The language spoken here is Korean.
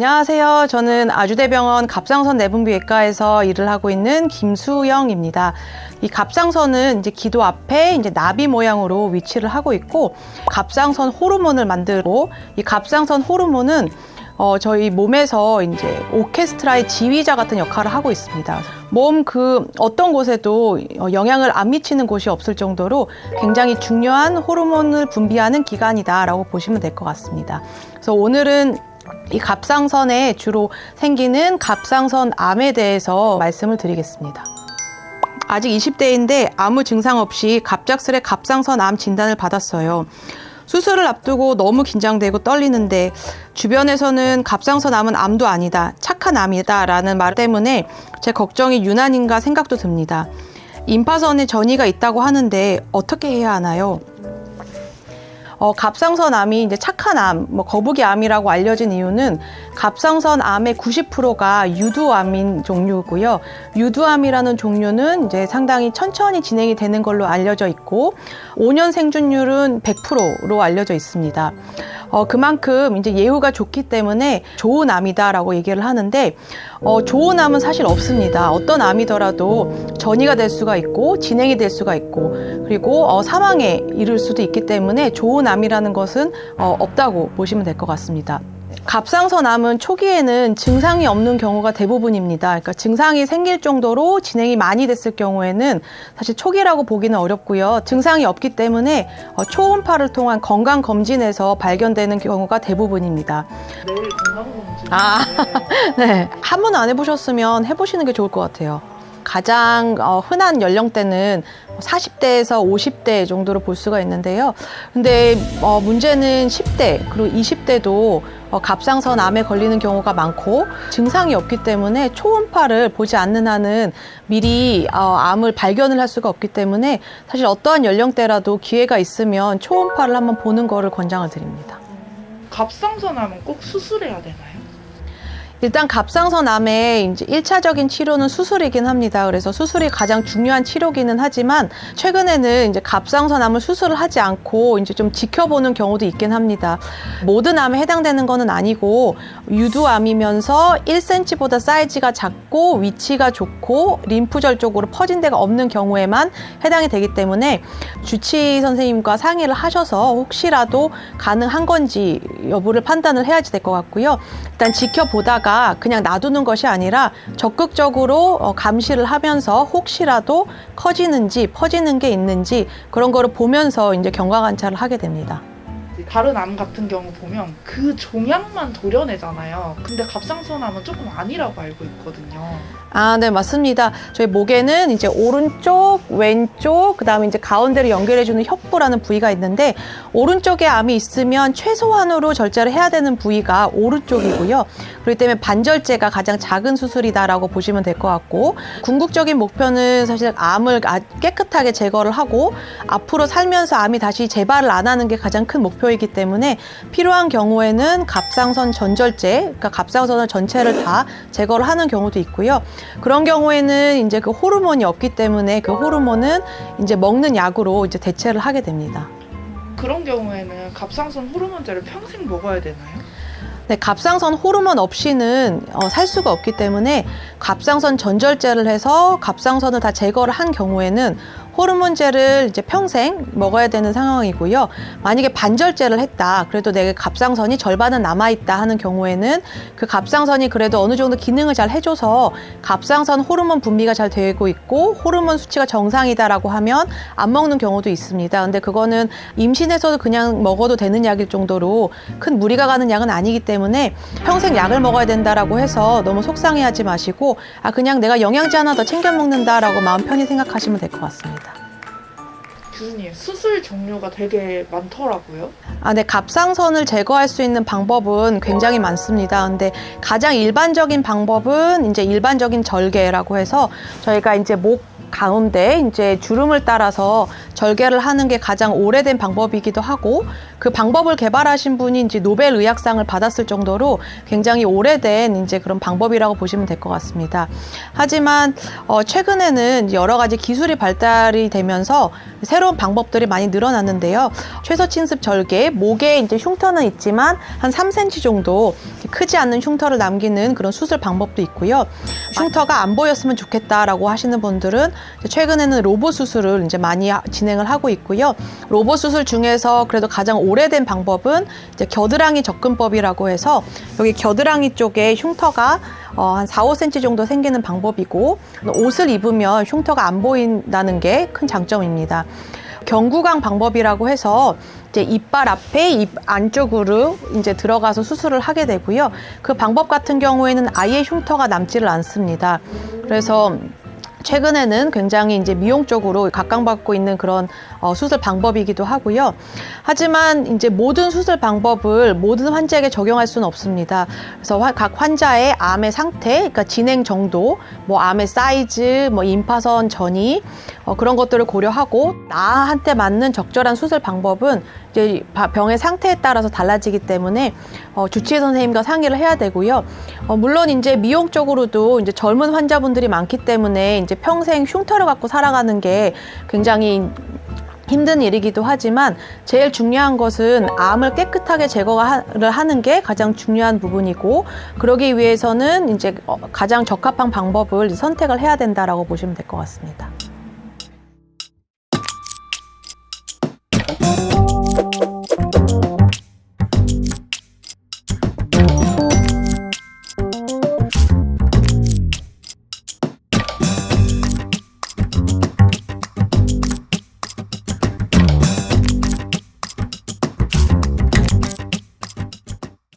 안녕하세요. 저는 아주대병원 갑상선 내분비외과에서 일을 하고 있는 김수영입니다. 이 갑상선은 이제 기도 앞에 이제 나비 모양으로 위치를 하고 있고, 갑상선 호르몬을 만들고, 이 갑상선 호르몬은 저희 몸에서 이제 오케스트라의 지휘자 같은 역할을 하고 있습니다. 몸 어떤 곳에도 영향을 안 미치는 곳이 없을 정도로 굉장히 중요한 호르몬을 분비하는 기관이다라고 보시면 될 것 같습니다. 그래서 오늘은 이 갑상선에 주로 생기는 갑상선 암에 대해서 말씀을 드리겠습니다. 아직 20대인데 아무 증상 없이 갑작스레 갑상선 암 진단을 받았어요. 수술을 앞두고 너무 긴장되고 떨리는데 주변에서는 갑상선 암은 암도 아니다, 착한 암이다 라는 말 때문에 제 걱정이 유난인가 생각도 듭니다. 임파선에 전이가 있다고 하는데 어떻게 해야 하나요? 갑상선 암이 이제 착한 암, 거북이 암이라고 알려진 이유는 갑상선 암의 90%가 유두암인 종류고요. 유두암이라는 종류는 이제 상당히 천천히 진행이 되는 걸로 알려져 있고 5년 생존율은 100%로 알려져 있습니다. 그만큼 이제 예후가 좋기 때문에 좋은 암이다라고 얘기를 하는데 좋은 암은 사실 없습니다. 어떤 암이더라도 전이가 될 수가 있고 진행이 될 수가 있고 그리고 사망에 이를 수도 있기 때문에 좋은 암이라는 것은 없다고 보시면 될 것 같습니다. 갑상선 암은 초기에는 증상이 없는 경우가 대부분입니다. 그러니까 증상이 생길 정도로 진행이 많이 됐을 경우에는 사실 초기라고 보기는 어렵고요. 증상이 없기 때문에 초음파를 통한 건강검진에서 발견되는 경우가 대부분입니다. 내일 건강검진. 네. 한 번 안 해보셨으면 해보시는 게 좋을 것 같아요. 가장 흔한 연령대는 40대에서 50대 정도로 볼 수가 있는데요. 근데 문제는 10대 그리고 20대도 갑상선 암에 걸리는 경우가 많고 증상이 없기 때문에 초음파를 보지 않는 한은 미리 암을 발견을 할 수가 없기 때문에 사실 어떠한 연령대라도 기회가 있으면 초음파를 한번 보는 거를 권장을 드립니다. 갑상선 암은 꼭 수술해야 되나요? 일단 갑상선 암의 이제 1차적인 치료는 수술이긴 합니다. 그래서 수술이 가장 중요한 치료기는 하지만 최근에는 이제 갑상선 암을 수술을 하지 않고 이제 좀 지켜보는 경우도 있긴 합니다. 모든 암에 해당되는 거는 아니고 유두암이면서 1cm보다 사이즈가 작고 위치가 좋고 림프절 쪽으로 퍼진 데가 없는 경우에만 해당이 되기 때문에 주치 선생님과 상의를 하셔서 혹시라도 가능한 건지 여부를 판단을 해야지 될 것 같고요. 일단 지켜보다가 그냥 놔두는 것이 아니라 적극적으로 감시를 하면서 혹시라도 커지는지 퍼지는 게 있는지 그런 거를 보면서 이제 경과관찰을 하게 됩니다. 다른 암 같은 경우 보면 그 종양만 도려내잖아요. 근데 갑상선 암은 조금 아니라고 알고 있거든요. 네, 맞습니다. 저희 목에는 이제 오른쪽, 왼쪽, 그 다음에 이제 가운데로 연결해주는 혁부라는 부위가 있는데, 오른쪽에 암이 있으면 최소한으로 절제를 해야 되는 부위가 오른쪽이고요. 그렇기 때문에 반절제가 가장 작은 수술이다라고 보시면 될 것 같고, 궁극적인 목표는 사실 암을 깨끗하게 제거를 하고, 앞으로 살면서 암이 다시 재발을 안 하는 게 가장 큰 목표이기 때문에, 필요한 경우에는 갑상선 전절제, 그러니까 갑상선을 전체를 다 제거를 하는 경우도 있고요. 그런 경우에는 이제 그 호르몬이 없기 때문에 그 호르몬은 이제 먹는 약으로 이제 대체를 하게 됩니다. 그런 경우에는 갑상선 호르몬제를 평생 먹어야 되나요? 네, 갑상선 호르몬 없이는 살 수가 없기 때문에 갑상선 전절제를 해서 갑상선을 다 제거를 한 경우에는 호르몬제를 이제 평생 먹어야 되는 상황이고요. 만약에 반절제를 했다, 그래도 내 갑상선이 절반은 남아있다 하는 경우에는 그 갑상선이 그래도 어느 정도 기능을 잘 해줘서 갑상선 호르몬 분비가 잘 되고 있고 호르몬 수치가 정상이다라고 하면 안 먹는 경우도 있습니다. 근데 그거는 임신해서도 그냥 먹어도 되는 약일 정도로 큰 무리가 가는 약은 아니기 때문에 평생 약을 먹어야 된다라고 해서 너무 속상해하지 마시고 그냥 내가 영양제 하나 더 챙겨 먹는다라고 마음 편히 생각하시면 될 것 같습니다. 교수님, 수술 종류가 되게 많더라고요. 네, 갑상선을 제거할 수 있는 방법은 굉장히 많습니다. 근데 가장 일반적인 방법은 이제 일반적인 절개라고 해서 저희가 이제 목 가운데 이제 주름을 따라서 절개를 하는 게 가장 오래된 방법이기도 하고, 그 방법을 개발하신 분이 이제 노벨 의학상을 받았을 정도로 굉장히 오래된 이제 그런 방법이라고 보시면 될 것 같습니다. 하지만 최근에는 여러 가지 기술이 발달이 되면서 새로운 방법들이 많이 늘어났는데요. 최소침습 절개, 목에 이제 흉터는 있지만 한 3cm 정도 크지 않는 흉터를 남기는 그런 수술 방법도 있고요. 흉터가 안 보였으면 좋겠다라고 하시는 분들은 최근에는 로봇 수술을 이제 많이 진행을 하고 있고요. 로봇 수술 중에서 그래도 가장 오래된 방법은 이제 겨드랑이 접근법이라고 해서 여기 겨드랑이 쪽에 흉터가 한 4, 5cm 정도 생기는 방법이고, 옷을 입으면 흉터가 안 보인다는 게 큰 장점입니다. 경구강 방법이라고 해서 이제 이빨 앞에 입 안쪽으로 이제 들어가서 수술을 하게 되고요. 그 방법 같은 경우에는 아예 흉터가 남지를 않습니다. 그래서 최근에는 굉장히 이제 미용 쪽으로 각광받고 있는 그런 수술 방법이기도 하고요. 하지만 이제 모든 수술 방법을 모든 환자에게 적용할 수는 없습니다. 그래서 각 환자의 암의 상태, 그러니까 진행 정도, 뭐 암의 사이즈, 뭐 임파선 전이 그런 것들을 고려하고 나한테 맞는 적절한 수술 방법은 이제 병의 상태에 따라서 달라지기 때문에 주치의 선생님과 상의를 해야 되고요. 물론 이제 미용 쪽으로도 이제 젊은 환자분들이 많기 때문에 이제 평생 흉터를 갖고 살아가는 게 굉장히 힘든 일이기도 하지만 제일 중요한 것은 암을 깨끗하게 제거를 하는 게 가장 중요한 부분이고, 그러기 위해서는 이제 가장 적합한 방법을 선택을 해야 된다라고 보시면 될 것 같습니다.